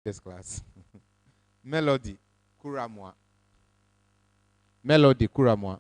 This class. Melody Kuramwa. Melody Kuramwa.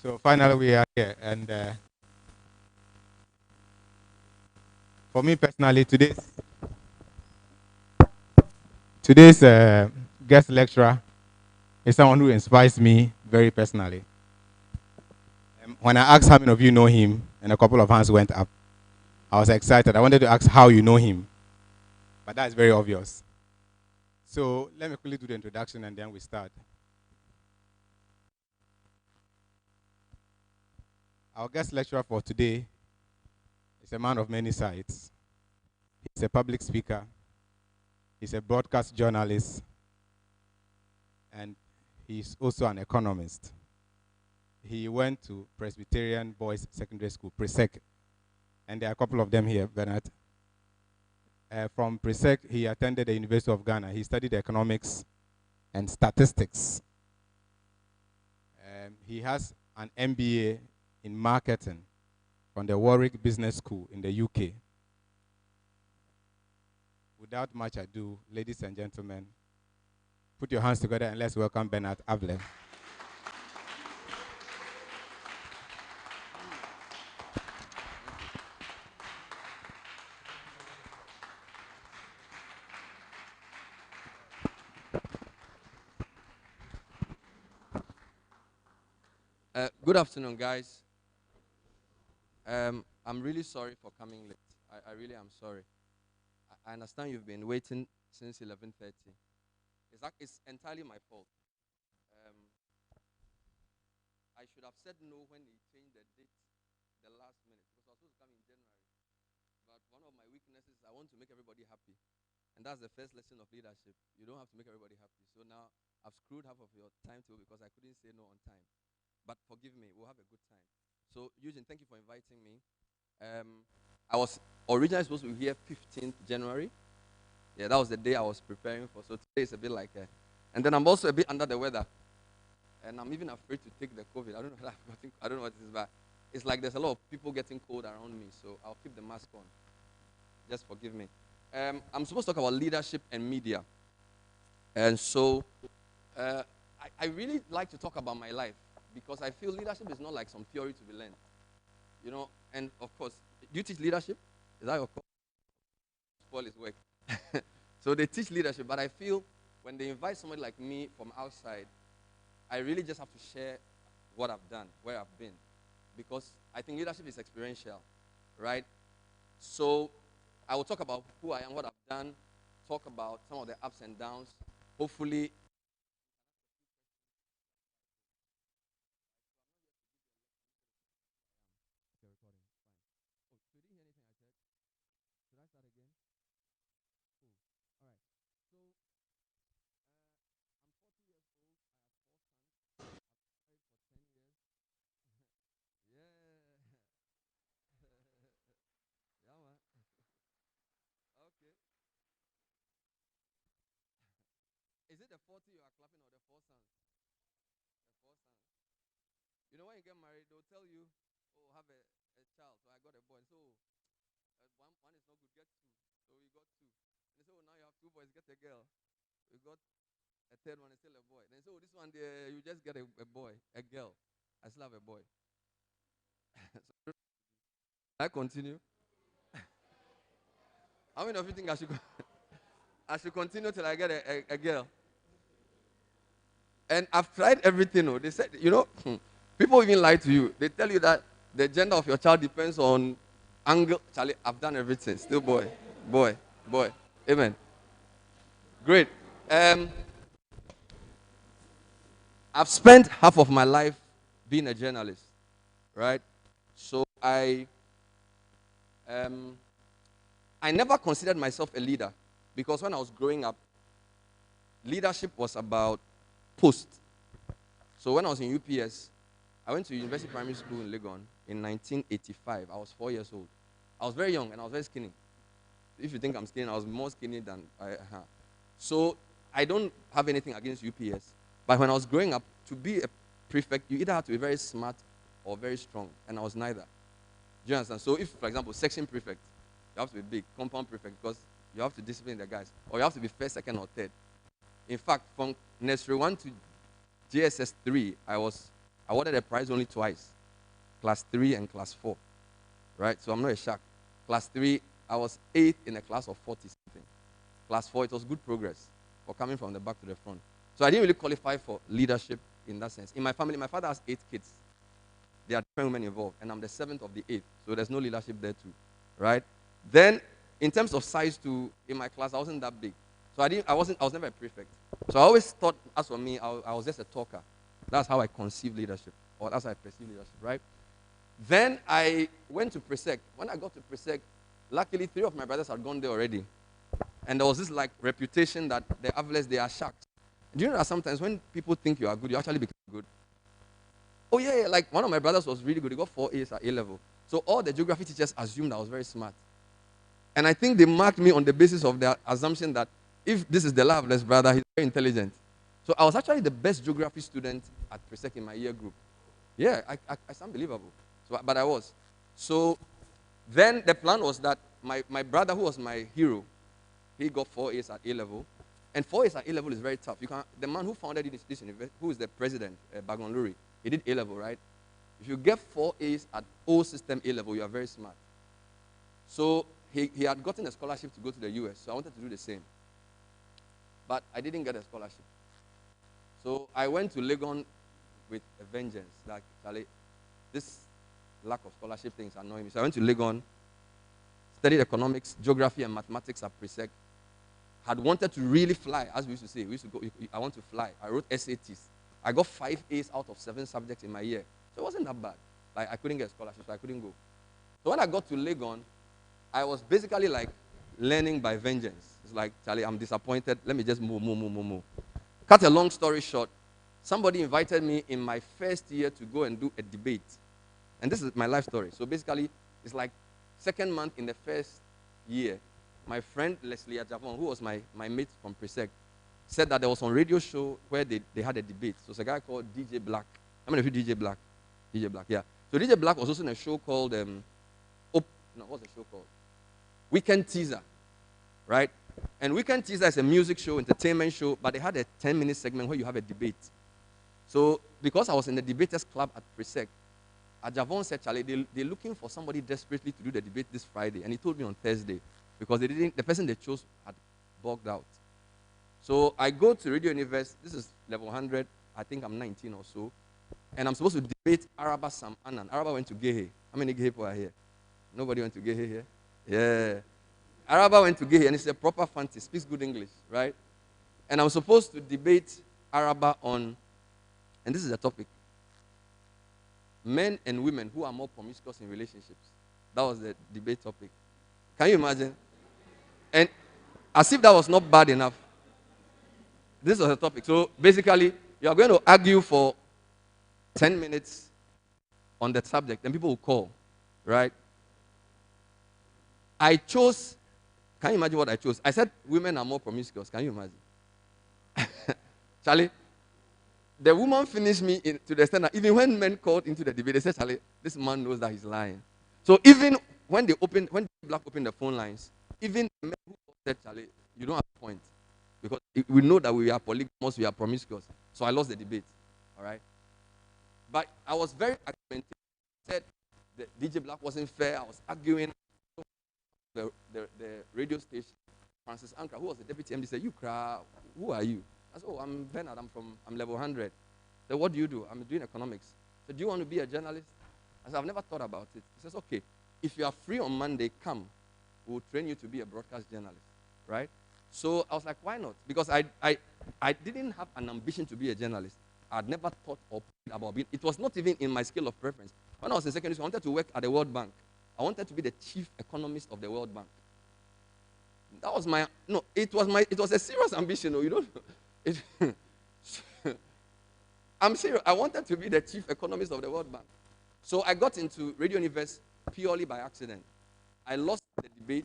So finally we are here, and for me personally, today's guest lecturer is someone who inspires me very personally. When I asked how many of you know him, and a couple of hands went up, I was excited. I wanted to ask how you know him, but that's very obvious. So let me quickly do the introduction, and then we start. Our guest lecturer for today is a man of many sides. He's a public speaker, he's a broadcast journalist, and he's also an economist. He went to Presbyterian Boys Secondary School, Presec, and there are a couple of them here, Bernard. From Presec, he attended the University of Ghana. He studied economics and statistics. He has an MBA in marketing from the Warwick Business School in the UK. Without much ado, ladies and gentlemen, put your hands together and let's welcome Bernard Avle. Good afternoon, guys. I'm really sorry for coming late. I really am sorry. I understand you've been waiting since 11:30. It's entirely my fault. Um, I should have said no when he changed the date the last minute because I was supposed to come in January. But one of my weaknesses is I want to make everybody happy. And that's the first lesson of leadership. You don't have to make everybody happy. So now I've screwed half of your timetable because I couldn't say no on time. But forgive me, we'll have a good time. So, Eugene, thank you for inviting me. I was originally supposed to be here 15th January. Yeah, that was the day I was preparing for. So today is a bit like and then I'm also a bit under the weather. And I'm even afraid to take the COVID. I don't know I don't know what it is, but it's like there's a lot of people getting cold around me. So I'll keep the mask on. Just forgive me. I'm supposed to talk about leadership and media. And so I really like to talk about my life because I feel leadership is not like some theory to be learned. You know, and of course, do you teach leadership? Is that your course? Spoil his work. So they teach leadership, but I feel when they invite somebody like me from outside, I really just have to share what I've done, where I've been, because I think leadership is experiential, right? So I will talk about who I am, what I've done, talk about some of the ups and downs. Hopefully, is it the 40 you are clapping or the four sons? The four sons. You know, when you get married, they'll tell you, oh, have a child. So I got a boy. So one is not good, get two. So we got two. And they say, oh, now you have two boys, get a girl. We got a third one, is still a boy. Then say, oh, this one, you just get a boy, a girl. I still have a boy. So I continue. How many of you think I should continue till I get a girl? And I've tried everything. They said, people even lie to you. They tell you that the gender of your child depends on angle. Charlie, I've done everything. Still boy, boy, boy. Amen. Great. I've spent half of my life being a journalist, right? So I never considered myself a leader because when I was growing up, leadership was about post. So when I was in UPS, I went to University Primary School in Legon in 1985. I was 4 years old. I was very young and I was very skinny. If you think I'm skinny, I was more skinny than So I don't have anything against UPS. But when I was growing up, to be a prefect, you either have to be very smart or very strong. And I was neither. Do you understand? So if, for example, section prefect, you have to be big. Compound prefect, because you have to discipline the guys. Or you have to be first, second, or third. In fact, from nursery 1 to JSS 3, I was awarded a prize only twice, class 3 and class 4, right? So I'm not a shark. Class 3, I was 8th in a class of 40 something. Class 4, it was good progress for coming from the back to the front. So I didn't really qualify for leadership in that sense. In my family, my father has 8 kids. There are different women involved, and I'm the 7th of the 8th, so there's no leadership there too, right? Then, in terms of size too, in my class, I wasn't that big. So I was never a prefect. So I always thought, as for me, I was just a talker. That's how I conceive leadership, or that's how I perceive leadership, right? Then I went to Presec. When I got to Presec, luckily 3 of my brothers had gone there already. And there was this like reputation that the Avles, they are sharks. Do you know that sometimes when people think you are good, you actually become good? Oh yeah, like one of my brothers was really good. He got 4 A's at A level. So all the geography teachers assumed I was very smart. And I think they marked me on the basis of their assumption that if this is the Loveless brother, he's very intelligent. So I was actually the best geography student at Presec in my year group. Yeah, it's unbelievable. So, but I was. So then the plan was that my brother, who was my hero, he got 4 A's at A level. And 4 A's at A level is very tough. The man who founded this university, who is the president, Bagon Luri, he did A level, right? If you get 4 A's at O system A level, you are very smart. So he had gotten a scholarship to go to the US, so I wanted to do the same. But I didn't get a scholarship. So I went to Legon with a vengeance. Like, Charlie, this lack of scholarship things annoy me. So I went to Legon, studied economics, geography, and mathematics at Presec. Had wanted to really fly, as we used to say. We used to go, I want to fly. I wrote SATs. I got 5 A's out of 7 subjects in my year. So it wasn't that bad. Like, I couldn't get a scholarship, so I couldn't go. So when I got to Legon, I was basically like learning by vengeance. It's like, Charlie, I'm disappointed. Let me just move. Cut a long story short, somebody invited me in my first year to go and do a debate. And this is my life story. So basically, it's like 2nd month in the first year, my friend Leslie Ajavon, who was my mate from Presec, said that there was a radio show where they had a debate. So it's a guy called DJ Black. How many of you DJ Black? DJ Black, yeah. So DJ Black was also in a show called, what's the show called? Weekend Teaser, right? And Weekend Teaser is a music show, entertainment show, but they had a 10-minute segment where you have a debate. So because I was in the debaters club at Presec, Ajavon said, Charlie, they're looking for somebody desperately to do the debate this Friday. And he told me on Thursday, because the person they chose had bugged out. So I go to Radio Universe. This is level 100. I think I'm 19 or so. And I'm supposed to debate Araba Sam Anan. Araba went to Gehe. How many Gehe people are here? Nobody went to Gehe here? Yeah. Araba went to Gehe, and he's a proper fancy, speaks good English, right? And I'm supposed to debate Araba on, and this is the topic, men and women who are more promiscuous in relationships. That was the debate topic. Can you imagine? And as if that was not bad enough, this was the topic. So basically, you are going to argue for 10 minutes on that subject, and people will call, right? I chose, can you imagine what I chose? I said women are more promiscuous. Can you imagine? Charlie, the woman finished me to the extent that even when men called into the debate, they said, Charlie, this man knows that he's lying. So even when Black opened the phone lines, even the men who said, Charlie, you don't have a point. Because we know that we are polygamous, we are promiscuous. So I lost the debate. All right? But I was very argumentative. I said the DJ Black wasn't fair. I was arguing. The radio station, Francis Anka, who was the deputy MD, said, you cry, who are you? I said, oh, I'm Bernard, I'm level 100. I said, what do you do? I'm doing economics. I said, do you want to be a journalist? I said, I've never thought about it. He says, okay, if you are free on Monday, come. We'll train you to be a broadcast journalist, right? So I was like, why not? Because I didn't have an ambition to be a journalist. I'd never thought or prayed about being. It was not even in my scale of preference. When I was in secondary school, I wanted to work at the World Bank. I wanted to be the chief economist of the World Bank. That was it was a serious ambition. You don't know. I'm serious. I wanted to be the chief economist of the World Bank. So I got into Radio Universe purely by accident. I lost the debate,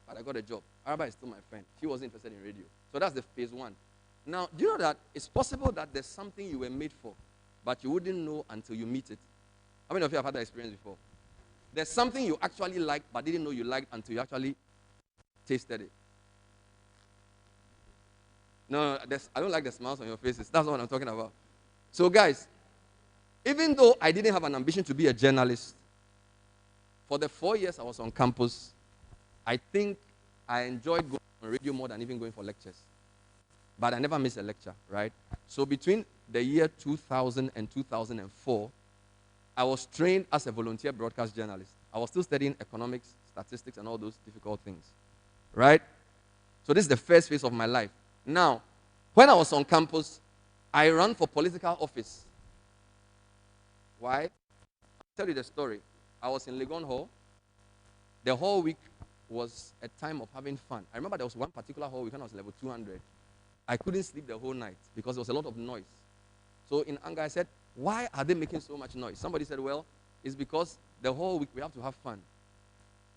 but I got a job. Araba is still my friend. She wasn't interested in radio. So that's the phase 1. Now, do you know that it's possible that there's something you were made for, but you wouldn't know until you meet it? How many of you have had that experience before? There's something you actually like, but didn't know you liked until you actually tasted it. No, I don't like the smiles on your faces. That's not what I'm talking about. So, guys, Even though I didn't have an ambition to be a journalist, for the 4 years I was on campus, I think I enjoyed going on radio more than even going for lectures. But I never missed a lecture, right? So between the year 2000 and 2004, I was trained as a volunteer broadcast journalist. I was still studying economics, statistics, and all those difficult things, right? So this is the first phase of my life. Now, when I was on campus, I ran for political office. Why? I'll tell you the story. I was in Legon Hall. The whole week was a time of having fun. I remember there was one particular whole week when I was level 200. I couldn't sleep the whole night because there was a lot of noise. So in anger, I said, why are they making so much noise? Somebody said, well, it's because the whole week we have to have fun.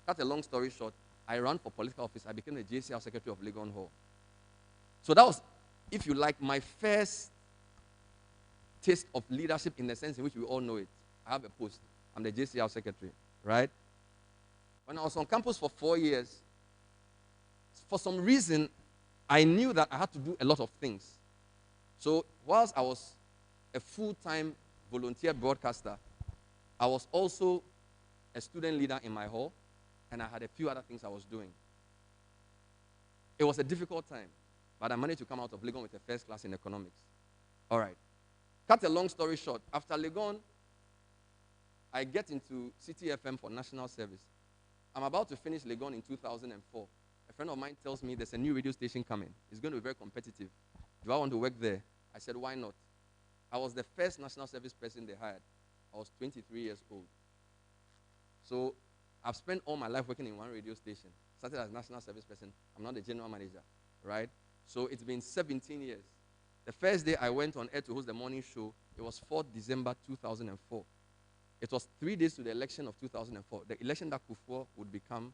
Cut a long story short, I ran for political office. I became the JCR secretary of Legon Hall. So that was, if you like, my first taste of leadership in the sense in which we all know it. I have a post. I'm the JCR secretary, right? When I was on campus for 4 years, for some reason, I knew that I had to do a lot of things. So whilst I was a full-time volunteer broadcaster, I was also a student leader in my hall, and I had a few other things I was doing. It was a difficult time, but I managed to come out of Legon with a first class in economics. All right. Cut a long story short, after Legon, I get into Citi FM for national service. I'm about to finish Legon in 2004. A friend of mine tells me there's a new radio station coming. It's going to be very competitive. Do I want to work there? I said, why not? I was the first national service person they hired. I was 23 years old. So I've spent all my life working in one radio station. Started as national service person. I'm not the general manager, right? So it's been 17 years. The first day I went on air to host the morning show, it was 4th December 2004. It was 3 days to the election of 2004. The election that Kufuor would become.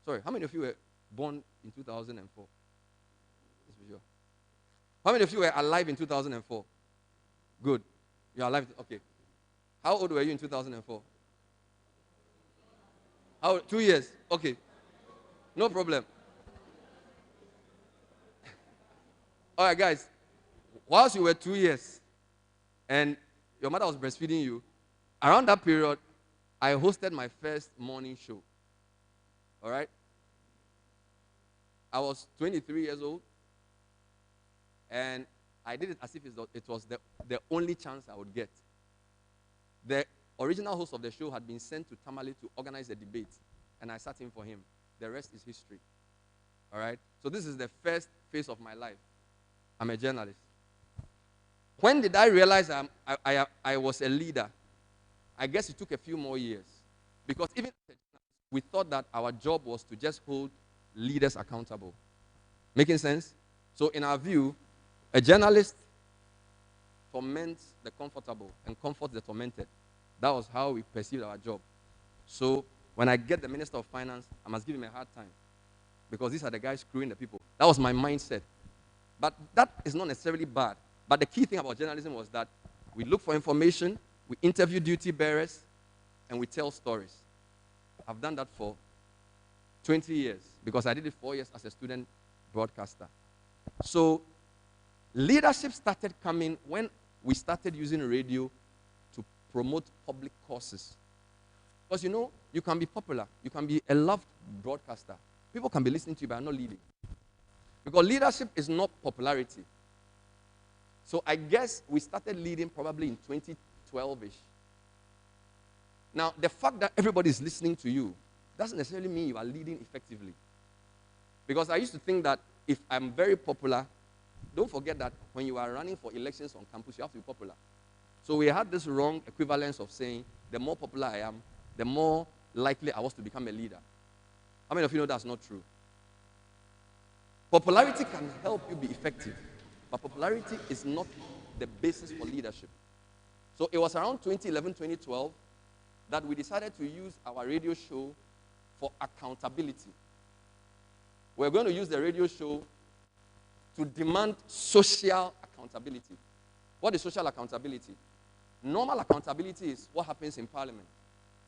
Sorry, how many of you were born in 2004? Yes, for sure. How many of you were alive in 2004? Good. You're alive. Okay. How old were you in 2004? How, 2 years? Okay. No problem. All right, guys. Whilst you were 2 years and your mother was breastfeeding you, around that period, I hosted my first morning show. All right? I was 23 years old, and I did it as if it was the only chance I would get. The original host of the show had been sent to Tamale to organize a debate, and I sat in for him. The rest is history. All right? So this is the first phase of my life. I'm a journalist. When did I realize I was a leader? I guess it took a few more years. Because even we thought that our job was to just hold leaders accountable. Making sense? So in our view, a journalist torments the comfortable and comforts the tormented. That was how we perceived our job. So when I get the Minister of Finance, I must give him a hard time. Because these are the guys screwing the people. That was my mindset. But that is not necessarily bad. But the key thing about journalism was that we look for information, we interview duty bearers, and we tell stories. I've done that for 20 years because I did it 4 years as a student broadcaster. So leadership started coming when we started using radio to promote public causes. Because, you know, you can be popular. You can be a loved broadcaster. People can be listening to you, but not leading. Because leadership is not popularity. So I guess we started leading probably in 2012-ish. Now, the fact that everybody is listening to you doesn't necessarily mean you are leading effectively. Because I used to think that if I'm very popular, don't forget that when you are running for elections on campus, you have to be popular. So we had this wrong equivalence of saying, the more popular I am, the more likely I was to become a leader. How many of you know that's not true? Popularity can help you be effective, but popularity is not the basis for leadership. So it was around 2011, 2012 that we decided to use our radio show for accountability. We're going to use the radio show to demand social accountability. What is social accountability? Normal accountability is what happens in Parliament.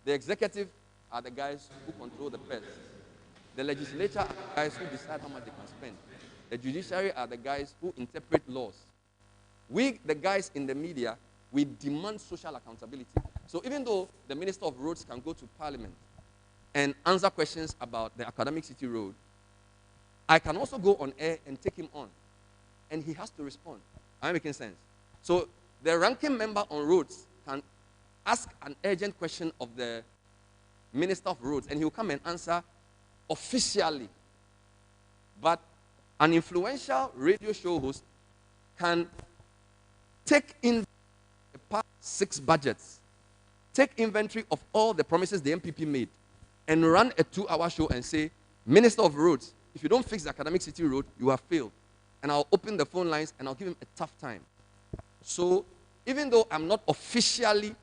The executive are the guys who control the purse. The legislature are the guys who decide how much they can spend. The judiciary are the guys who interpret laws. We, the guys in the media, We demand social accountability. So even though the Minister of Roads can go to Parliament and answer questions about the academic city road, I can also go on air and take him on. And he has to respond. Am I making sense? So the ranking member on roads can ask an urgent question of the Minister of Roads, and he will come and answer officially. But an influential radio show host can take in the past 6 budgets, take inventory of all the promises the MPP made, and run a 2-hour show and say, Minister of Roads, if you don't fix the academic city road, you have failed. And I'll open the phone lines and I'll give him a tough time. So even though I'm not officially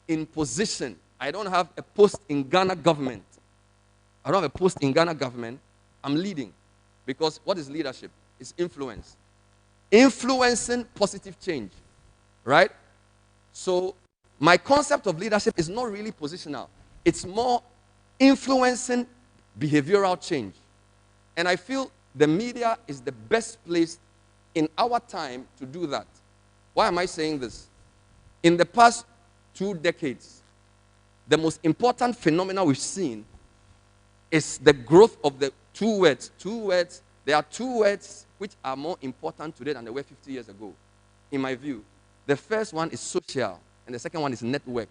in position, I don't have a post in Ghana government. I don't have a post in Ghana government. I'm leading. Because what is leadership? It's influence. Influencing positive change. Right? So my concept of leadership is not really positional. It's more influencing behavioral change. And I feel the media is the best place in our time to do that. Why am I saying this? In the past 2 decades, the most important phenomenon we've seen is the growth of the 2 words. 2 words, there are 2 words which are more important today than they were 50 years ago, in my view. The first one is social, and the second one is network.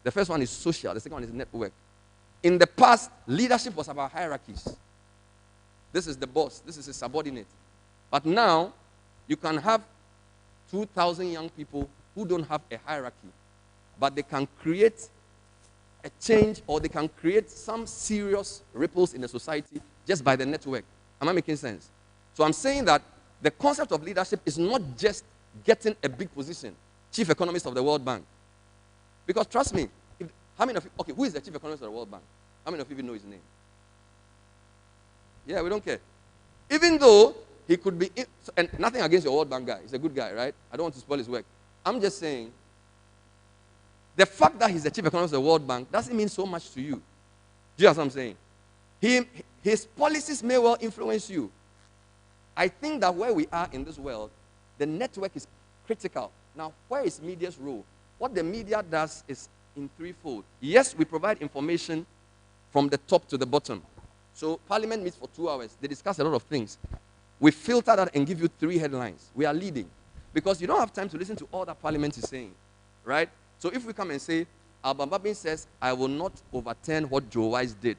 The first one is social, the second one is network. In the past, leadership was about hierarchies. This is the boss, this is a subordinate. But now, you can have 2,000 young people who don't have a hierarchy, but they can create a change, or they can create some serious ripples in the society just by the network. Am I making sense? So I'm saying that the concept of leadership is not just getting a big position, chief economist of the World Bank. Because trust me, how many of you, okay, who is the chief economist of the World Bank? How many of you even know his name? Yeah, we don't care. Even though he could be, and nothing against your World Bank guy, he's a good guy, right? I don't want to spoil his work. I'm just saying, the fact that he's the chief economist of the World Bank doesn't mean so much to you. Do you know what I'm saying? His policies may well influence you. I think that where we are in this world, the network is critical. Now, where is media's role? What the media does is in threefold. Yes, we provide information from the top to the bottom. So Parliament meets for 2 hours. They discuss a lot of things. We filter that and give you 3 headlines. We are leading. Because you don't have time to listen to all that Parliament is saying. Right? So if we come and say, Alban Babin says, I will not overturn what Joe Wise did.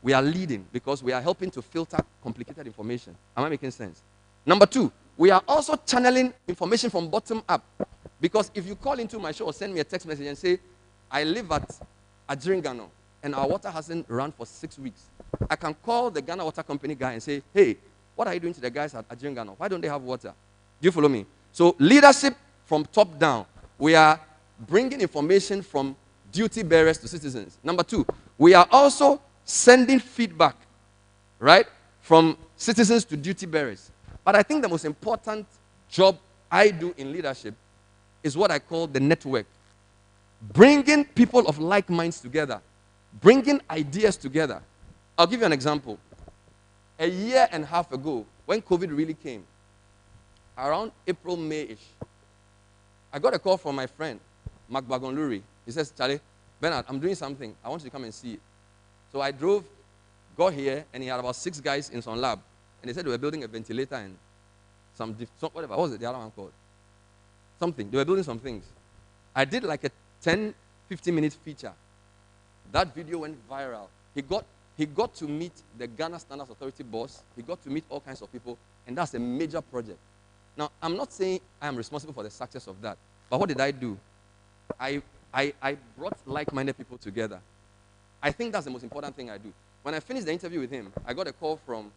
We are leading because we are helping to filter complicated information. Am I making sense? Number 2, we are also channeling information from bottom up. Because if you call into my show or send me a text message and say, I live at Adjringano and our water hasn't run for 6 weeks, I can call the Ghana Water Company guy and say, hey, what are you doing to the guys at Adjringano? Why don't they have water? Do you follow me? So leadership from top down. We are bringing information from duty bearers to citizens. Number 2, we are also sending feedback, right, from citizens to duty bearers. But I think the most important job I do in leadership is what I call the network. Bringing people of like minds together. Bringing ideas together. I'll give you an example. A year and a half ago, when COVID really came, around April, May-ish, I got a call from my friend, Mark Bagonluri. He says, Charlie, Bernard, I'm doing something. I want you to come and see it. So I drove, got here, and he had about 6 guys in some lab. And they said they were building a ventilator and whatever. What was it? The other one called? Something. They were building some things. I did like a 10, 15-minute feature. That video went viral. He got to meet the Ghana Standards Authority boss. He got to meet all kinds of people. And that's a major project. Now, I'm not saying I am responsible for the success of that. But what did I do? I brought like-minded people together. I think that's the most important thing I do. When I finished the interview with him, I got a call from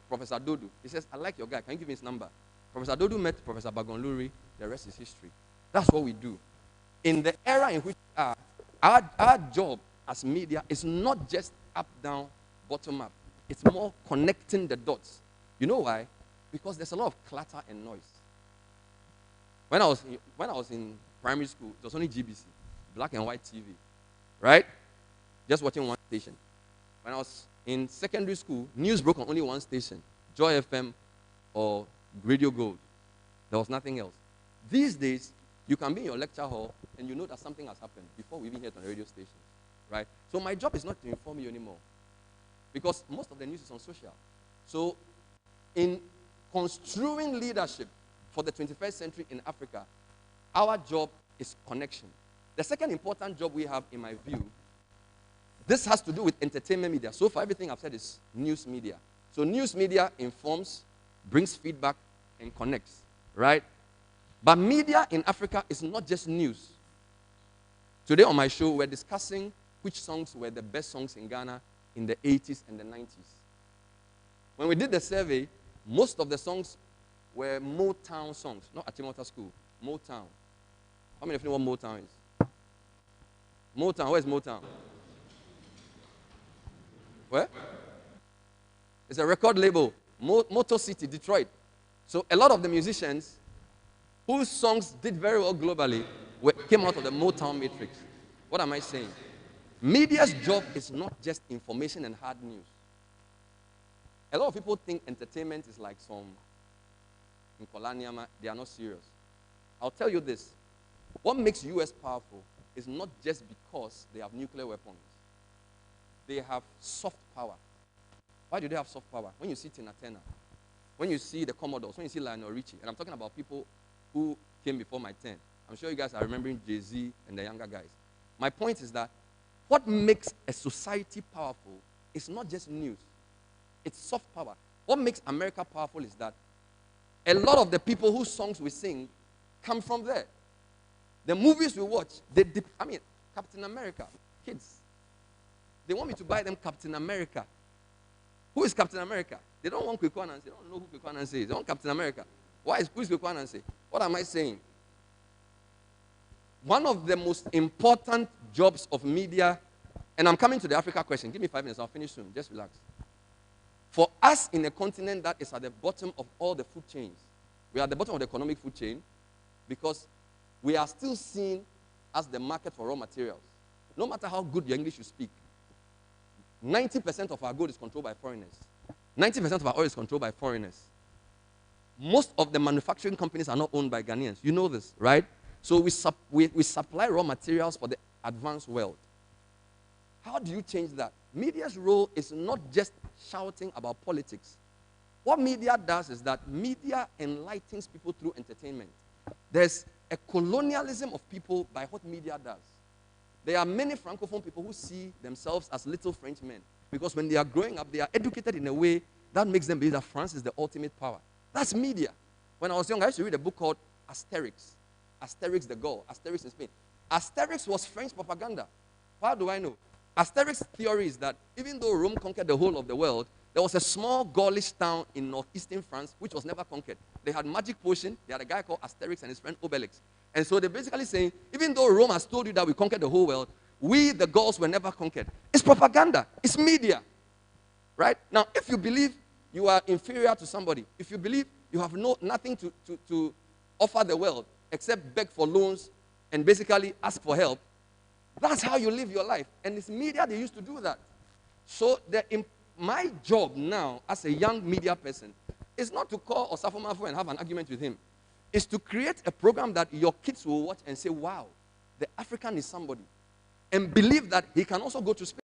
Professor Dodu. He says, I like your guy. Can you give me his number? Professor Dodu met Professor Bagonluri. The rest is history. That's what we do. In the era in which we are, our job as media is not just up, down, bottom up. It's more connecting the dots. You know why? Because there's a lot of clutter and noise. When I was in primary school, it was only GBC, black and white TV, right? Just watching one station. When I was in secondary school, news broke on only one station, Joy FM or Radio Gold. There was nothing else. These days, You can be in your lecture hall and you know that something has happened before we even hear it on the radio station, right? So my job is not to inform you anymore because most of the news is on social. So in construing leadership for the 21st century in Africa, our job is connection. The second important job we have, in my view, this has to do with entertainment media. So far, everything I've said is news media. So news media informs, brings feedback, and connects, right? But media in Africa is not just news. Today on my show, we're discussing which songs were the best songs in Ghana in the 80s and the 90s. When we did the survey, most of the songs were Motown songs, not Achimota School, Motown. How many of you know what Motown is? Motown, where's Motown? Where? It's a record label, Motor City, Detroit. So a lot of the musicians whose songs did very well globally came out of the Motown matrix. What am I saying? Media's job is not just information and hard news. A lot of people think entertainment is like some in Kolaniama. They are not serious. I'll tell you this. What makes US powerful is not just because they have nuclear weapons. They have soft power. Why do they have soft power? When you see Tina Turner, when you see the Commodores, when you see Lionel Richie, and I'm talking about people who came before my 10. I'm sure you guys are remembering Jay-Z and the younger guys. My point is that what makes a society powerful is not just news. It's soft power. What makes America powerful is that a lot of the people whose songs we sing come from there. The movies we watch, Captain America, kids. They want me to buy them Captain America. Who is Captain America? They don't want Kwekwe Anansi. They don't know who Kwekwe Anansi is. They want Captain America. Who is Kwekwe Anansi? What am I saying? One of the most important jobs of media, and I'm coming to the Africa question. Give me 5 minutes. I'll finish soon. Just relax. For us in a continent that is at the bottom of all the food chains, we are at the bottom of the economic food chain because we are still seen as the market for raw materials. No matter how good your English you speak, 90% of our gold is controlled by foreigners. 90% of our oil is controlled by foreigners. Most of the manufacturing companies are not owned by Ghanaians. You know this, right? So we supply raw materials for the advanced world. How do you change that? Media's role is not just shouting about politics. What media does is that media enlightens people through entertainment. There's a colonialism of people by what media does. There are many Francophone people who see themselves as little French men because when they are growing up, they are educated in a way that makes them believe that France is the ultimate power. That's media. When I was young, I used to read a book called Asterix. Asterix the Gaul, Asterix in Spain. Asterix was French propaganda. How do I know? Asterix's theory is that even though Rome conquered the whole of the world, there was a small Gaulish town in northeastern France which was never conquered. They had magic potion. They had a guy called Asterix and his friend Obelix. And so they're basically saying, even though Rome has told you that we conquered the whole world, we, the Gauls, were never conquered. It's propaganda. It's media. Right? Now, if you believe you are inferior to somebody, if you believe you have nothing to offer the world except beg for loans and basically ask for help, that's how you live your life. And it's media they used to do that. So my job now as a young media person is not to call Osafo Mafu and have an argument with him. It's to create a program that your kids will watch and say, wow, the African is somebody. And believe that he can also go to space.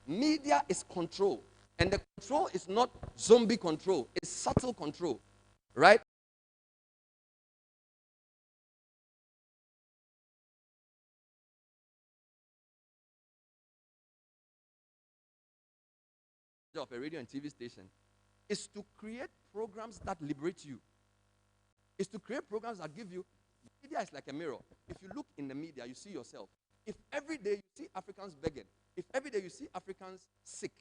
Media is control. And the control is not zombie control. It's subtle control. Right? Of a radio and TV station is to create programs that liberate you. Is to create programs that give you. Media is like a mirror. If you look in the media, you see yourself. If every day you see Africans begging, if every day you see Africans sick,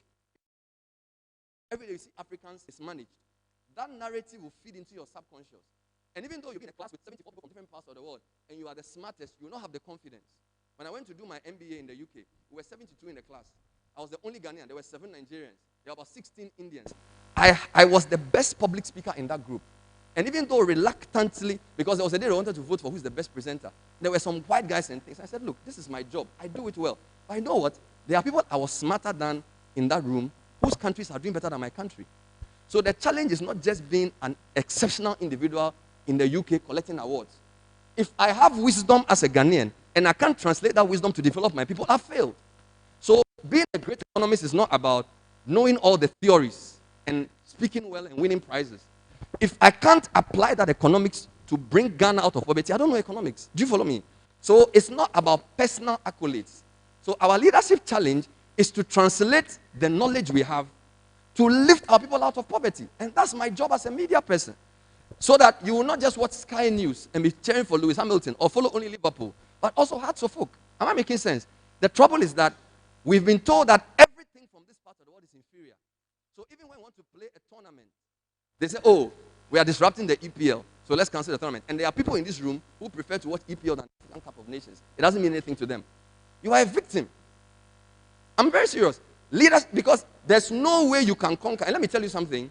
every day you see Africans mismanaged, that narrative will feed into your subconscious. And even though you're in a class with 74 people from different parts of the world and you are the smartest, you will not have the confidence. When I went to do my MBA in the UK, we were 72 in the class. I was the only Ghanaian. There were 7 Nigerians. There were about 16 Indians. I was the best public speaker in that group. And even though reluctantly, because there was a day I wanted to vote for who's the best presenter, there were some white guys and things. I said, look, this is my job. I do it well. But I know what? There are people I was smarter than in that room whose countries are doing better than my country. So the challenge is not just being an exceptional individual in the UK collecting awards. If I have wisdom as a Ghanaian and I can't translate that wisdom to develop my people, I've failed. So being a great economist is not about knowing all the theories and speaking well and winning prizes. If I can't apply that economics to bring Ghana out of poverty, I don't know economics. Do you follow me? So it's not about personal accolades. So our leadership challenge is to translate the knowledge we have to lift our people out of poverty. And that's my job as a media person. So that you will not just watch Sky News and be cheering for Lewis Hamilton or follow only Liverpool, but also Hearts of Oak. Am I making sense? The trouble is that we've been told that everything from this part of the world is inferior. So even when we want to play a tournament, they say, oh, we are disrupting the EPL, so let's cancel the tournament. And there are people in this room who prefer to watch EPL than African Cup of Nations. It doesn't mean anything to them. You are a victim. I'm very serious. Leaders, because there's no way you can conquer. And let me tell you something.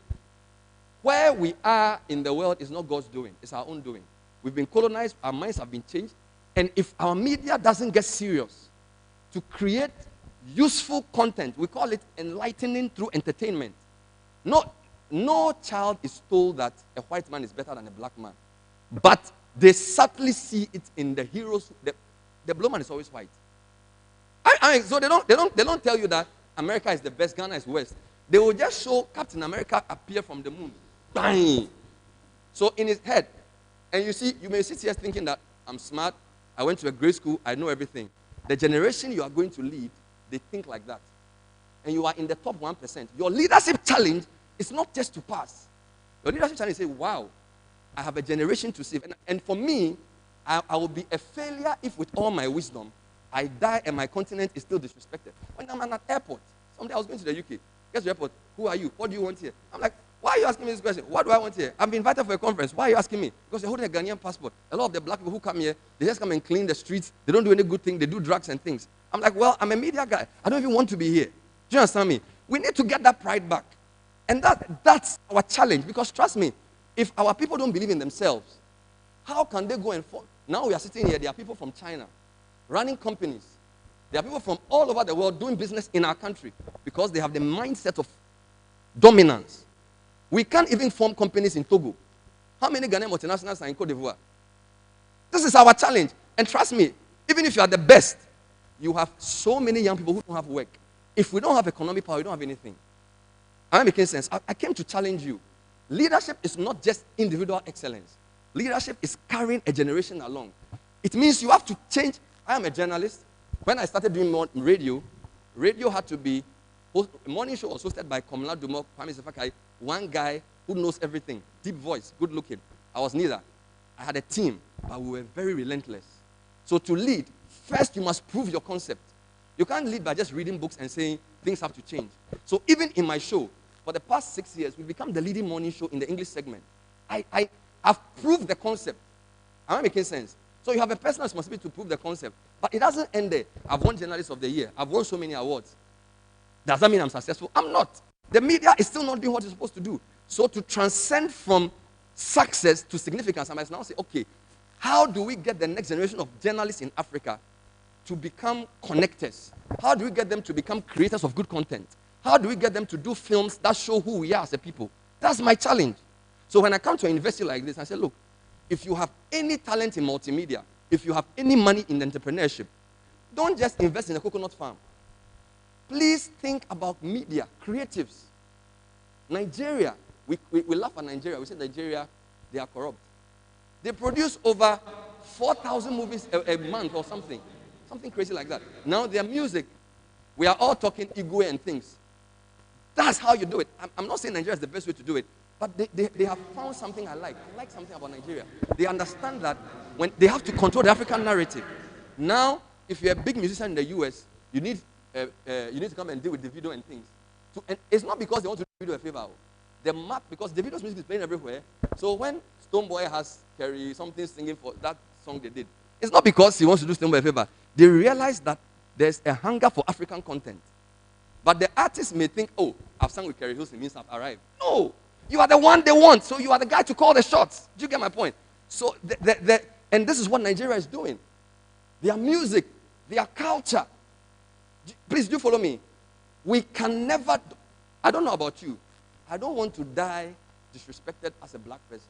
Where we are in the world is not God's doing. It's our own doing. We've been colonized. Our minds have been changed. And if our media doesn't get serious to create useful content, we call it enlightening through entertainment. No child is told that a white man is better than a black man. But they subtly see it in the heroes. The blue man is always white. So they don't tell you that America is the best, Ghana is worst. They will just show Captain America appear from the moon. Bang! So in his head, and you may sit here thinking that I'm smart, I went to a great school, I know everything. The generation you are going to lead, they think like that. And you are in the top 1%. Your leadership challenge is not just to pass. Your leadership challenge is to say, wow, I have a generation to save. And for me, I will be a failure if with all my wisdom, I die and my continent is still disrespected. When I'm at an airport, someday I was going to the UK. Guess the airport, who are you? What do you want here? I'm like, why are you asking me this question? What do I want here? I'm being invited for a conference. Why are you asking me? Because you're holding a Ghanaian passport. A lot of the black people who come here, they just come and clean the streets. They don't do any good thing. They do drugs and things. I'm like, well, I'm a media guy. I don't even want to be here. Do you understand me? We need to get that pride back. And that's our challenge. Because trust me, if our people don't believe in themselves, how can they go and fall? Now we are sitting here, there are people from China running companies. There are people from all over the world doing business in our country because they have the mindset of dominance. We can't even form companies in Togo. How many Ghanaian multinationals are in Cote d'Ivoire? This is our challenge. And trust me, even if you are the best, you have so many young people who don't have work. If we don't have economic power, we don't have anything. Am I making sense? I came to challenge you. Leadership is not just individual excellence. Leadership is carrying a generation along. It means you have to change. I am a journalist. When I started doing radio, radio had to be, a morning show was hosted by Komla Dumok, Kwame Sefakai, one guy who knows everything, deep voice, good looking. I was neither. I had a team, but we were very relentless. So to lead, first you must prove your concept. You can't lead by just reading books and saying things have to change. So even in my show, for the past 6 years, we've become the leading morning show in the English segment. I've proved the concept. Am I making sense? So you have a personal responsibility to prove the concept. But it doesn't end there. I've won Journalist of the Year. I've won so many awards. Does that mean I'm successful? I'm not. The media is still not doing what it's supposed to do. So to transcend from success to significance, I must now say, okay, how do we get the next generation of journalists in Africa to become connectors? How do we get them to become creators of good content? How do we get them to do films that show who we are as a people? That's my challenge. So when I come to a university like this, I say, look, if you have any talent in multimedia, if you have any money in entrepreneurship, don't just invest in a coconut farm. Please think about media, creatives. Nigeria, we laugh at Nigeria. We say Nigeria, they are corrupt. They produce over 4,000 movies a month or something. Something crazy like that. Now their music, we are all talking Igwe and things. That's how you do it. I'm not saying Nigeria is the best way to do it, but they have found something I like. I like something about Nigeria. They understand that when they have to control the African narrative. Now, if you're a big musician in the US, you need to come and deal with the video and things. And it's not because they want to do Davido a favor. The map, because the video's music is playing everywhere. So when Stonebwoy has Kerry something singing for that song they did, It's not because he wants to do something by favor. They realize that there's a hunger for African content. But the artist may think, oh, I've sung with Kerry Hills, it means I've arrived. No, you are the one they want, so you are the guy to call the shots. Do you get my point? So, and this is what Nigeria is doing. Their music, their culture. Please do follow me. We can never, I don't know about you, I don't want to die disrespected as a black person.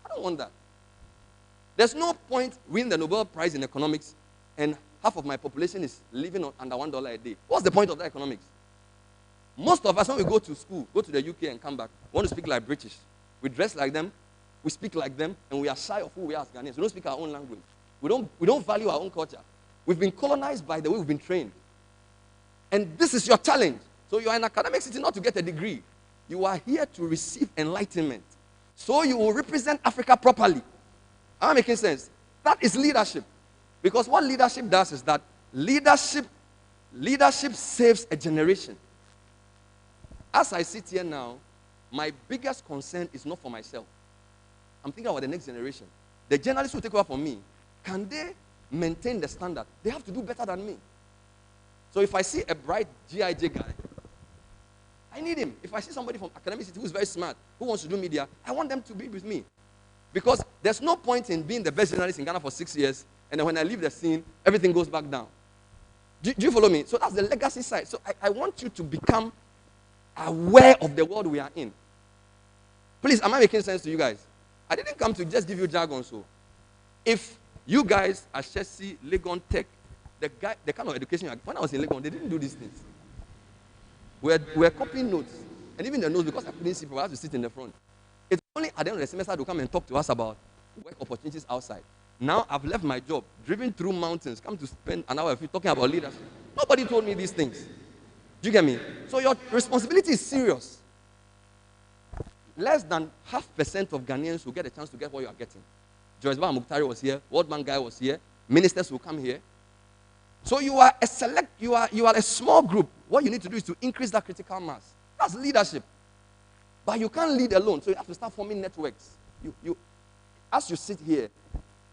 I don't want that. There's no point winning the Nobel Prize in economics and half of my population is living on under $1 a day. What's the point of that economics? Most of us, when we go to school, go to the UK and come back, want to speak like British. We dress like them, we speak like them, and we are shy of who we are as Ghanaians. We don't speak our own language. We don't value our own culture. We've been colonized by the way we've been trained. And this is your challenge. So you are in academic city not to get a degree. You are here to receive enlightenment. So you will represent Africa properly. Am I making sense? That is leadership. Because what leadership does is that leadership saves a generation. As I sit here now, my biggest concern is not for myself. I'm thinking about the next generation. The journalists who take over from me, can they maintain the standard? They have to do better than me. So if I see a bright GIJ guy, I need him. If I see somebody from academic city who's very smart, who wants to do media, I want them to be with me. Because there's no point in being the best journalist in Ghana for 6 years, and then when I leave the scene, everything goes back down. Do you follow me? So that's the legacy side. So I want you to become aware of the world we are in. Please, am I making sense to you guys? I didn't come to just give you jargon. So if you guys are Chelsea, Legon, Tech, the kind of education, when I was in Legon, they didn't do these things. We're copying notes. And even the notes, because I couldn't see people, I had to sit in the front. It's only at the end of the semester to come and talk to us about work opportunities outside. Now I've left my job, driven through mountains, come to spend an hour talking about leadership. Nobody told me these things. Do you get me? So your responsibility is serious. Less than 0.5% of Ghanaians will get a chance to get what you are getting. Joyce Ba Muktari was here, World Bank guy was here, ministers will come here. So you are a small group. What you need to do is to increase that critical mass. That's leadership. But you can't lead alone, so you have to start forming networks. As you sit here,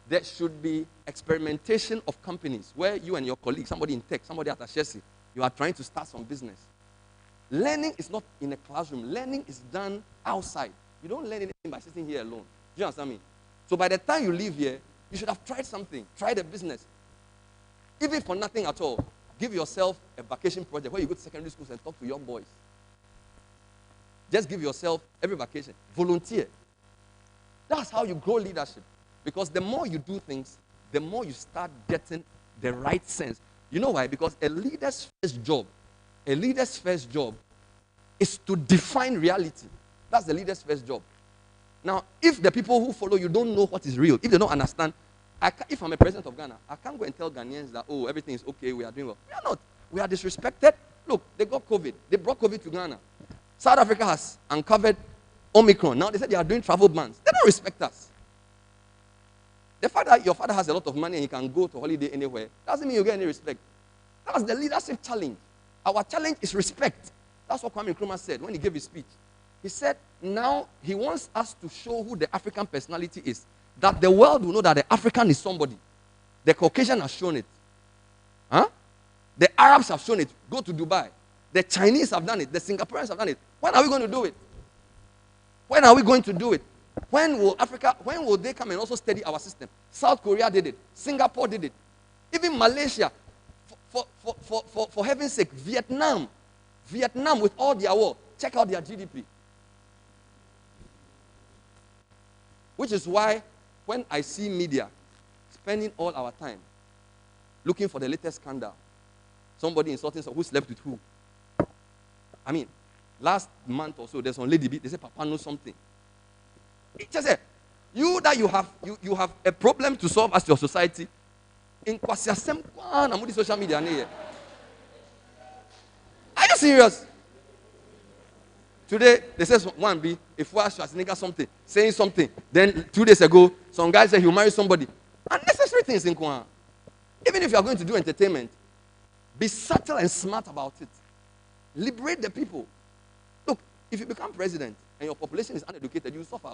there should be experimentation of companies where you and your colleague, somebody in tech, somebody at Ashesi, you are trying to start some business. Learning is not in a classroom. Learning is done outside. You don't learn anything by sitting here alone. Do you understand me? So by the time you leave here, you should have tried something. Tried a business. Even for nothing at all. Give yourself a vacation project where you go to secondary schools and talk to young boys. Just give yourself every vacation. Volunteer. That's how you grow leadership. Because the more you do things, the more you start getting the right sense. You know why? Because a leader's first job is to define reality. That's the leader's first job. Now, if the people who follow you don't know what is real, if they don't understand, if I'm a president of Ghana, I can't go and tell Ghanaians that, oh, everything is okay, we are doing well. We are not. We are disrespected. Look, they got COVID. They brought COVID to Ghana. South Africa has uncovered Omicron. Now they said they are doing travel bans. They don't respect us. The fact that your father has a lot of money and he can go to holiday anywhere doesn't mean you get any respect. That's the leadership challenge. Our challenge is respect. That's what Kwame Nkrumah said when he gave his speech. He said, now he wants us to show who the African personality is. That the world will know that the African is somebody. The Caucasian has shown it. Huh? The Arabs have shown it. Go to Dubai. The Chinese have done it. The Singaporeans have done it. When are we going to do it? When are we going to do it? When will they come and also study our system? South Korea did it. Singapore did it. Even Malaysia. For heaven's sake, Vietnam with all their war, check out their GDP. Which is why when I see media spending all our time looking for the latest scandal, somebody insulting someone who slept with who. I mean, last month or so, there's some lady, they say Papa knows something. It just said, you have a problem to solve as your society. In Kwasiasem, I'm social media. Are you serious? Today, they say one be if Schwarzenegger something, saying something. Then 2 days ago, some guy said he'll marry somebody. Unnecessary things in Kwan. Even if you are going to do entertainment, be subtle and smart about it. Liberate the people. Look, if you become president and your population is uneducated, you suffer.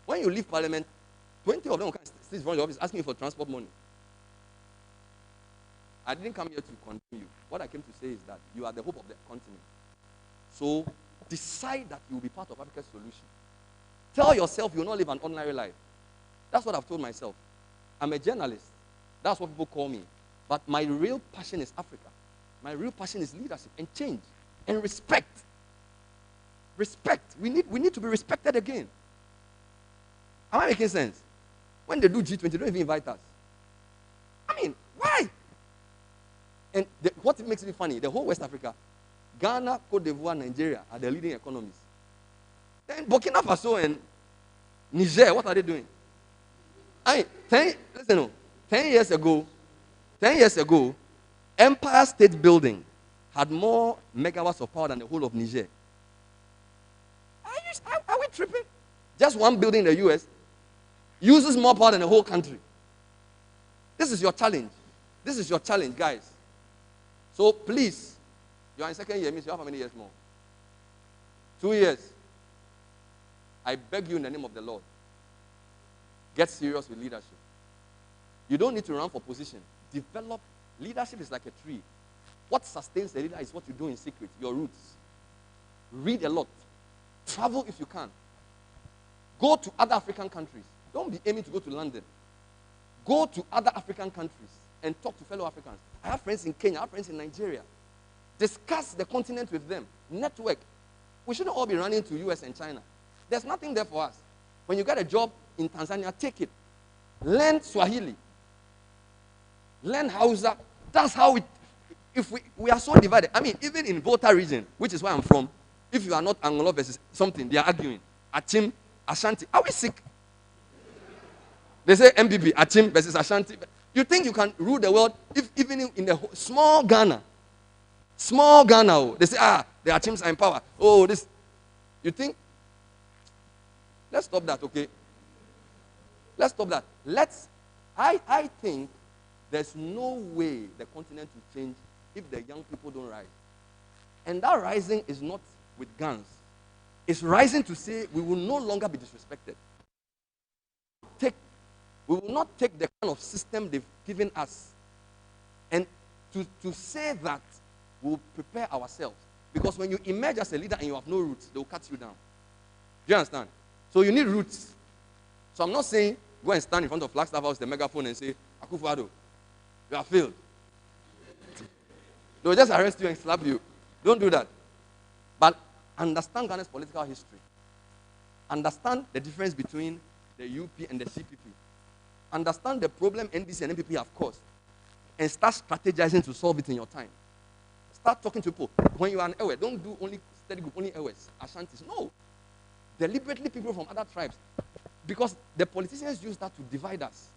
When you leave parliament, 20 of them will come sit in front of your office asking you for transport money. I didn't come here to condemn you. What I came to say is that you are the hope of the continent. So decide that you will be part of Africa's solution. Tell yourself you will not live an ordinary life. That's what I've told myself. I'm a journalist. That's what people call me. But my real passion is Africa. My real passion is leadership and change and respect. Respect. We need to be respected again. Am I making sense? When they do G20, they don't even invite us. I mean, why? And what makes it funny, the whole West Africa, Ghana, Cote d'Ivoire, Nigeria are the leading economies. Then Burkina Faso and Niger, what are they doing? I mean, 10 years ago, Empire State Building had more megawatts of power than the whole of Niger. Are we tripping? Just one building in the US uses more power than the whole country. This is your challenge. This is your challenge, guys. So please, you are in second year, means you have how many years more? 2 years. I beg you in the name of the Lord, get serious with leadership. You don't need to run for position. Develop. Leadership is like a tree. What sustains the leader is what you do in secret, your roots. Read a lot. Travel if you can. Go to other African countries. Don't be aiming to go to London. Go to other African countries and talk to fellow Africans. I have friends in Kenya, I have friends in Nigeria. Discuss the continent with them. Network. We shouldn't all be running to US and China. There's nothing there for us. When you get a job in Tanzania, take it. Learn Swahili. Learn Hausa. That's how we are so divided. I mean, even in Volta region, which is where I'm from, if you are not Anglo versus something, they are arguing. Achim, Ashanti. Are we sick? They say MPP, Achim versus Ashanti. You think you can rule the world if even in the small Ghana, they say, the Achims are in power. Oh, this. You think? Let's stop that, okay? Let's stop that. I think there's no way the continent will change if the young people don't rise. And that rising is not with guns. It's rising to say we will no longer be disrespected. We will not take the kind of system they've given us. And to say that, we'll prepare ourselves. Because when you emerge as a leader and you have no roots, they'll cut you down. Do you understand? So you need roots. So I'm not saying go and stand in front of Flagstaff House, the megaphone, and say, Akufo-Addo, you have failed. They'll just arrest you and slap you. Don't do that. But understand Ghana's political history. Understand the difference between the UP and the CPP. Understand the problem NDC and NPP have caused. And start strategizing to solve it in your time. Start talking to people. When you are an Ewe, don't do only steady group, only Ewes, Ashantis. No. Deliberately people from other tribes. Because the politicians use that to divide us.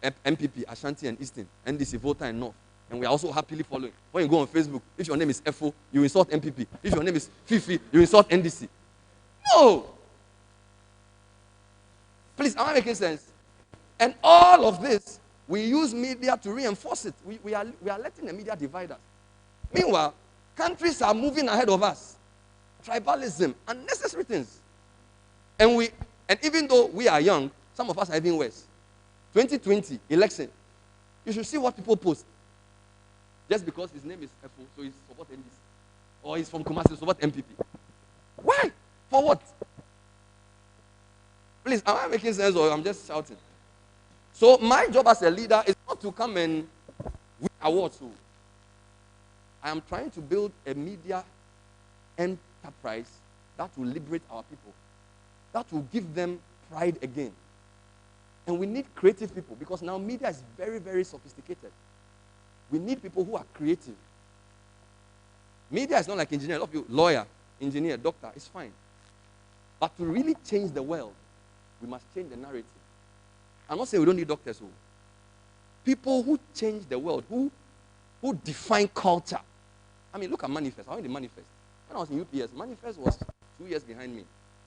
MPP, Ashanti and Eastern, NDC, Volta and North. And we are also happily following. When you go on Facebook, if your name is FO, you insult MPP. If your name is Fifi, you insult NDC. No! Please, am I making sense? And all of this, we use media to reinforce it. We are letting the media divide us. Meanwhile, countries are moving ahead of us. Tribalism, unnecessary things. And even though we are young, some of us are even worse. 2020 election, you should see what people post. Just because his name is FO, so he supports NDC. Or he's from Kumasi, support MPP. Why? For what? Please, am I making sense or I'm just shouting? So my job as a leader is not to come and win awards. I am trying to build a media enterprise that will liberate our people. That will give them pride again. And we need creative people because now media is very, very sophisticated. We need people who are creative. Media is not like engineer. A lot of you, lawyer, engineer, doctor, it's fine. But to really change the world, we must change the narrative. I'm not saying we don't need doctors. People who change the world, who define culture. I mean, look at Manifest. I went to Manifest. When I was in UPS, Manifest was 2 years behind me.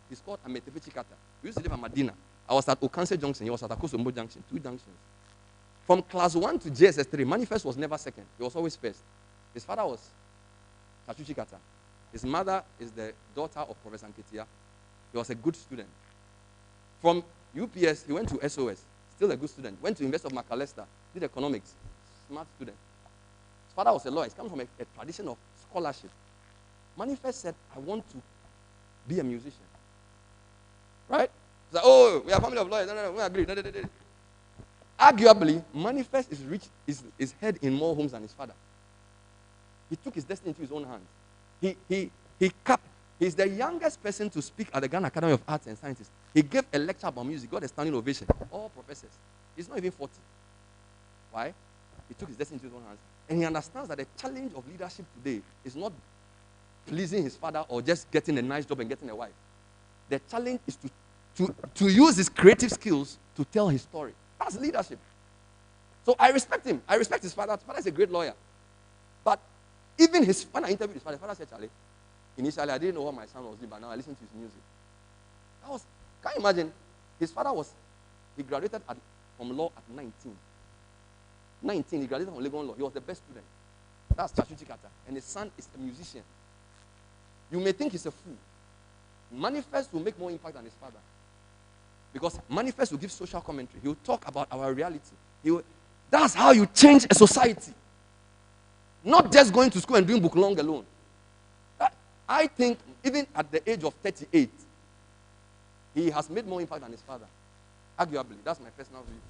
He's called Ametefe Chikata. We used to live at Medina. I was at Okanse Junction. He was at Akosombo Junction. 2 junctions. From class 1 to JSS3, Manifest was never second. He was always first. His father was Chachu Chikata. His mother is the daughter of Professor Nketia. He was a good student. From UPS, he went to SOS, still a good student. Went to University of Macalester, did economics, smart student. His father was a lawyer. He comes from a tradition of scholarship. Manifest said, I want to be a musician. Right? He's like, oh, we are a family of lawyers. No, we agree. No. Arguably, Manifest is head in more homes than his father. He took his destiny into his own hands. He's the youngest person to speak at the Ghana Academy of Arts and Sciences. He gave a lecture about music, got a standing ovation. All professors. He's not even 40. Why? He took his destiny into his own hands. And he understands that the challenge of leadership today is not pleasing his father or just getting a nice job and getting a wife. The challenge is to use his creative skills to tell his story. That's leadership. So I respect him. I respect his father. His father is a great lawyer. But even when I interviewed his father said, Charlie, initially I didn't know what my son was doing, but now I listen to his music. Can you imagine? His father he graduated from law at 19. 19, he graduated from Legon Law. He was the best student. That's Chachuchi Kata. And his son is a musician. You may think he's a fool. Manifest will make more impact than his father. Because Manifest will give social commentary. He will talk about our reality. That's how you change a society. Not just going to school and doing book long alone. I think even at the age of 38, he has made more impact than his father. Arguably. That's my personal view.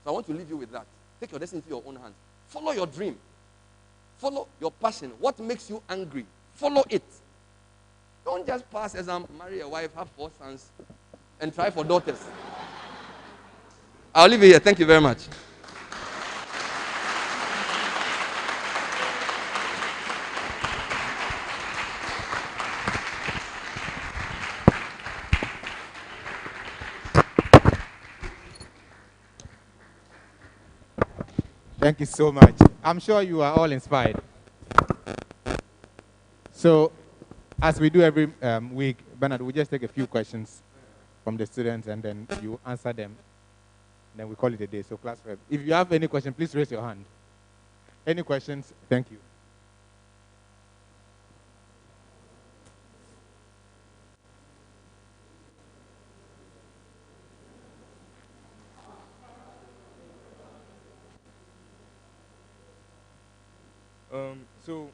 So I want to leave you with that. Take your destiny into your own hands. Follow your dream. Follow your passion. What makes you angry? Follow it. Don't just pass exam, marry a wife, have 4 sons, and try for daughters. I'll leave it here. Thank you very much. Thank you so much. I'm sure you are all inspired. So, as we do every week, Bernard, we'll just take a few questions from the students and then you answer them. Then we call it a day. So, class rep, if you have any question, please raise your hand. Any questions? Thank you. So,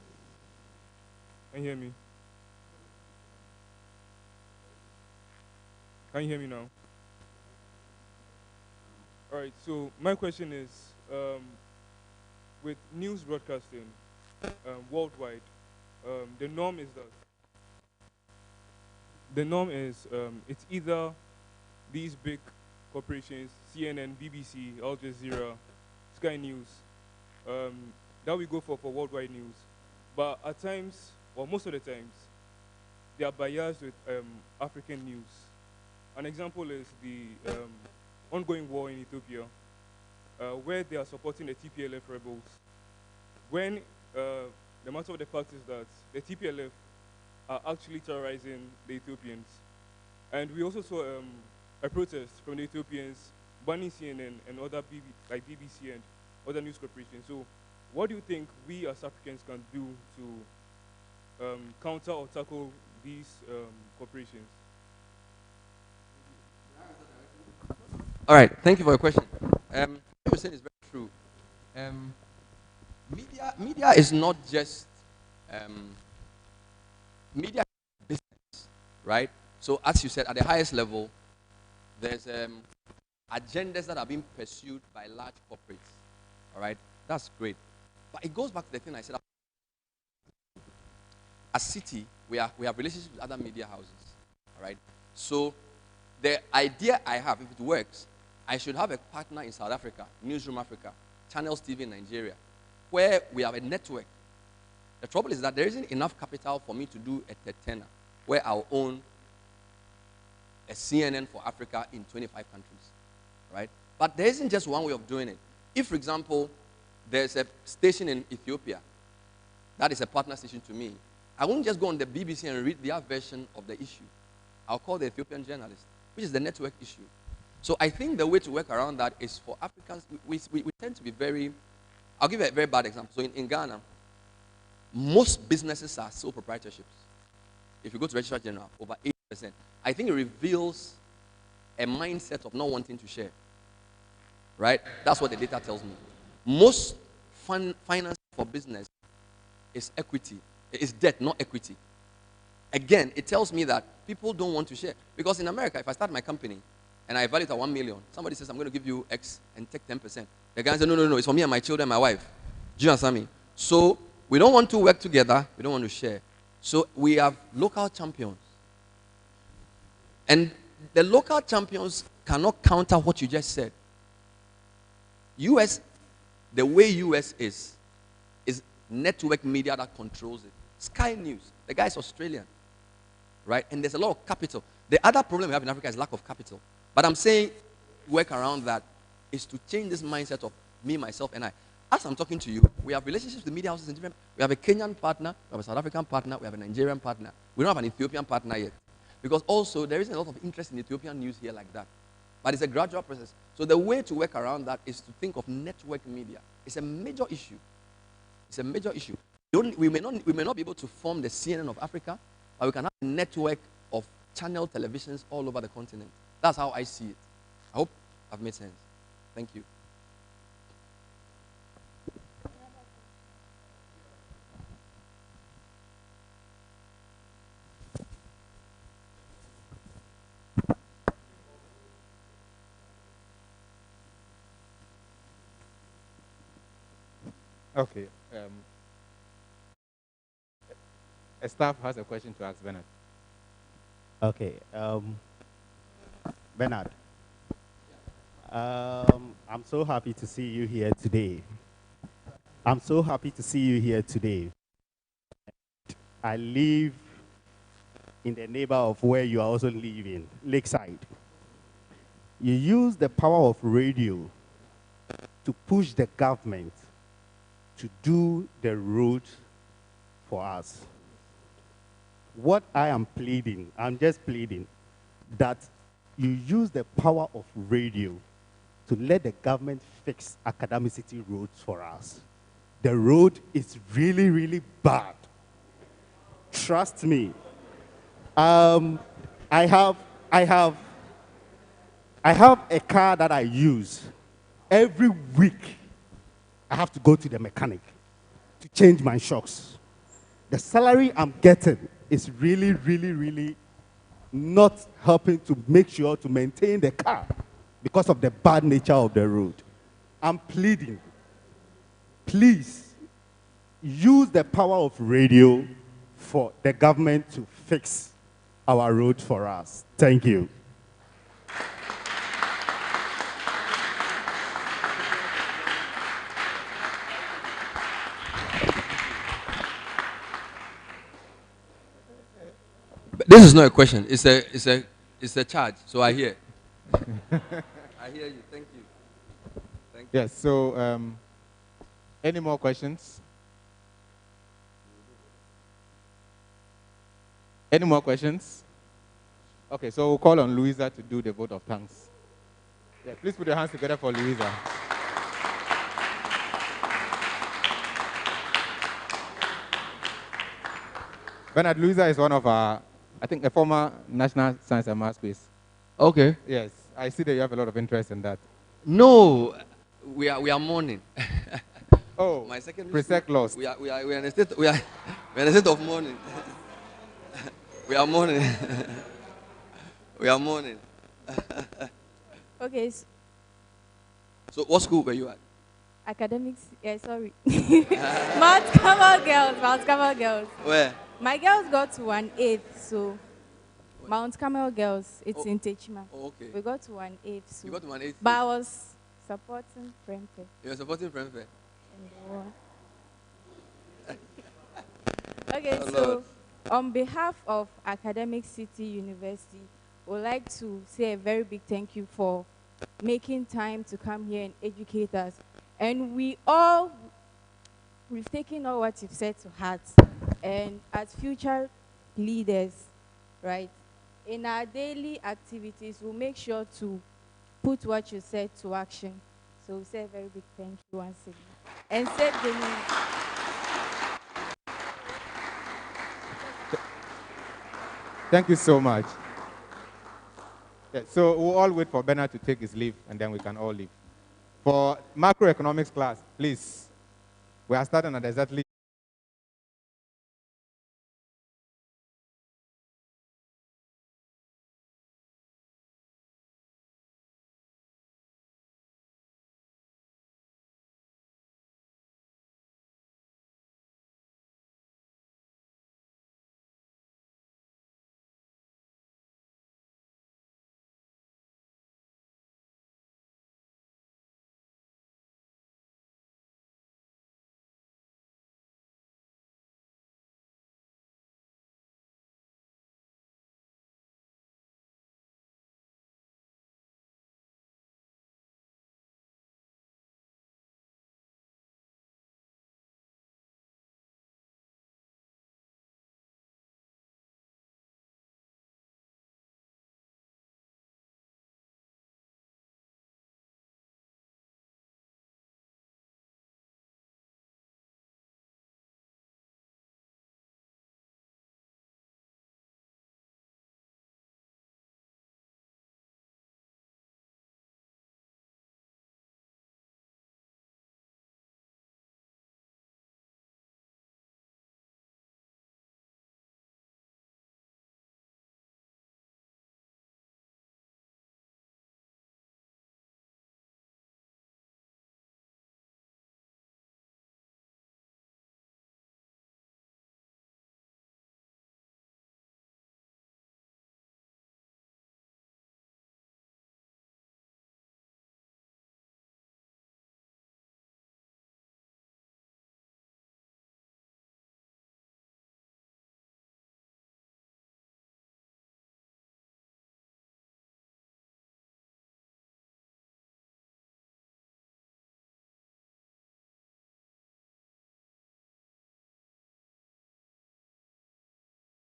can you hear me? Can you hear me now? All right, so my question is, with news broadcasting worldwide, the norm is it's either these big corporations, CNN, BBC, Al Jazeera, Sky News, that we go for worldwide news. But at times, or most of the times, they are biased with African news. An example is the ongoing war in Ethiopia, where they are supporting the TPLF rebels. When the matter of the fact is that the TPLF are actually terrorizing the Ethiopians. And we also saw a protest from the Ethiopians banning CNN and other like BBC and other news corporations. So what do you think we as Africans can do to counter or tackle these corporations? All right. Thank you for your question. What you're saying is very true. Media is not just media business, right? So as you said, at the highest level, there's agendas that are being pursued by large corporates. All right, that's great. But it goes back to the thing I said. As Citi, we have relationships with other media houses. All right. So the idea I have, if it works, I should have a partner in South Africa, Newsroom Africa, Channels TV in Nigeria, where we have a network. The trouble is that there isn't enough capital for me to do a tenner, where I'll own a CNN for Africa in 25 countries, right? But there isn't just one way of doing it. If, for example, there's a station in Ethiopia that is a partner station to me, I won't just go on the BBC and read their version of the issue. I'll call the Ethiopian journalist, which is the network issue. So I think the way to work around that is for Africans, we tend to be very, I'll give you a very bad example. So in Ghana, most businesses are sole proprietorships. If you go to Registrar General, over 80%. I think it reveals a mindset of not wanting to share. Right? That's what the data tells me. Most finance for business is equity. It's debt, not equity. Again, it tells me that people don't want to share. Because in America, if I start my company and I value it at 1 million, somebody says, I'm going to give you X and take 10%. The guy says, no, it's for me and my children and my wife. Do you understand me? So we don't want to work together. We don't want to share. So we have local champions. And the local champions cannot counter what you just said. US, the way US is network media that controls it. Sky News, the guy is Australian, right? And there's a lot of capital. The other problem we have in Africa is lack of capital. But I'm saying work around that is to change this mindset of me, myself, and I. As I'm talking to you, we have relationships with media houses in different. We have a Kenyan partner, we have a South African partner, we have a Nigerian partner. We don't have an Ethiopian partner yet. Because also there isn't a lot of interest in Ethiopian news here like that. But it's a gradual process. So the way to work around that is to think of network media. It's a major issue. It's a major issue. We may not be able to form the CNN of Africa, but we can have a network of channel televisions all over the continent. That's how I see it. I hope I've made sense. Thank you. Okay. A staff has a question to ask Bernard. Okay. Bernard, I'm so happy to see you here today. I'm so happy to see you here today. I live in the neighborhood of where you are also living, Lakeside. You use the power of radio to push the government to do the road for us. What I am pleading, I'm just pleading, that you use the power of radio to let the government fix ACity roads for us. The road is really, really bad. Trust me. I have a car that I use. Every week, I have to go to the mechanic to change my shocks. The salary I'm getting is really, really, really not helping to make sure to maintain the car because of the bad nature of the road. I'm pleading, please use the power of radio for the government to fix our road for us. Thank you. This is not a question. It's a charge. So I hear. I hear you. Thank you. Thank you. Yes. So, any more questions? Any more questions? Okay. So we'll call on Louisa to do the vote of thanks. Yeah. Please put your hands together for Louisa. Bernard, Louisa is one of our, I think, a former National Science and Math Quiz. Okay. Yes, I see that you have a lot of interest in that. No, we are mourning. Oh, my second Presec lost. We are in a state of mourning. We are mourning. We are mourning. Okay. So what school were you at? Academics. Yeah, sorry. Mount Carmel girls. Where? My girls got to 1/8, so Mount Carmel girls. It's in Techma. Oh, okay. We got to 1/8. So. You got to 1/8. But I was supporting Prempe. You were supporting Prempe. Okay, Oh, so Lord. on behalf of Academic City University, we'd like to say a very big thank you for making time to come here and educate us. And we've taken all what you've said to heart. And as future leaders, right, in our daily activities, we'll make sure to put what you said to action. So we say a very big thank you once again. And save the name. Thank you so much. Yeah, so we'll all wait for Bernard to take his leave, and then we can all leave. For macroeconomics class, please, we are starting at exactly